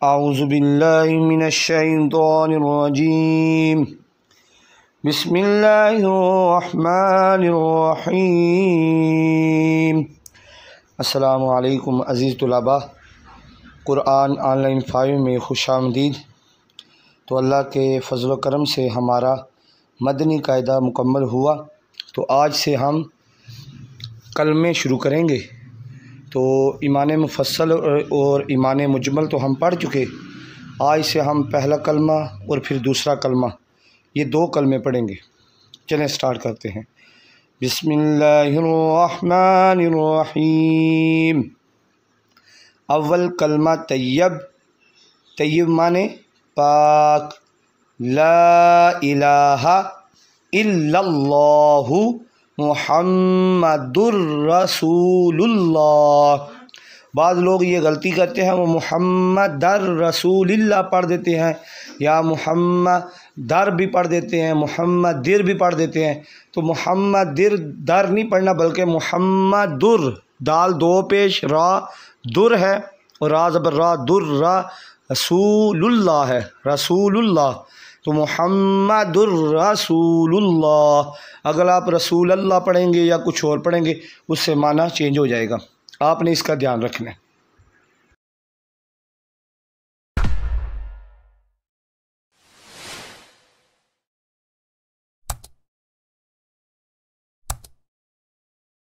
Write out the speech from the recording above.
औज़ु बिल्लाहि मिनश शैतानिर रजीम। बिस्मिल्लाहिर रहमानिर रहीम। अस्सलामु अलैकुम अज़ीज़ तुलबा, कुरान ऑनलाइन 5 में खुशामदीद। तो अल्लाह के फ़ज़ल व करम से हमारा मदनी कायदा मुकम्मल हुआ। तो आज से हम कलमे शुरू करेंगे। तो ईमान मुफस्सल और ईमान मुजमल तो हम पढ़ चुके। आज से हम पहला कलमा और फिर दूसरा कलमा, ये 2 कलमे पढ़ेंगे। चलें स्टार्ट करते हैं। बिस्मिल्लाहिर्रहमानिर्रहीम। अव्वल कलमा तैयब। तैयब माने पाक। ला इलाहा इल्लल्लाहु मुहम्मदुर रसूलुल्लाह। बाद लोग ये गलती करते हैं, वो मुहम्मदर रसूलिल्लाह पढ़ देते हैं या मुहम्मदर भी पढ़ देते हैं, मुहम्मदिर भी पढ़ देते हैं। तो मुहम्मदिर दर नहीं पढ़ना, बल्कि मुहम्मदुर, दाल 2 पेश, रा दुर है और रा ज़बर रा दुर रा, रसूलुल्लाह है, रसूलुल्लाह। तो मुहम्मदुर रसूलुल्लाह। अगर आप रसूलुल्लाह पढ़ेंगे या कुछ और पढ़ेंगे, उससे माना चेंज हो जाएगा। आपने इसका ध्यान रखना है।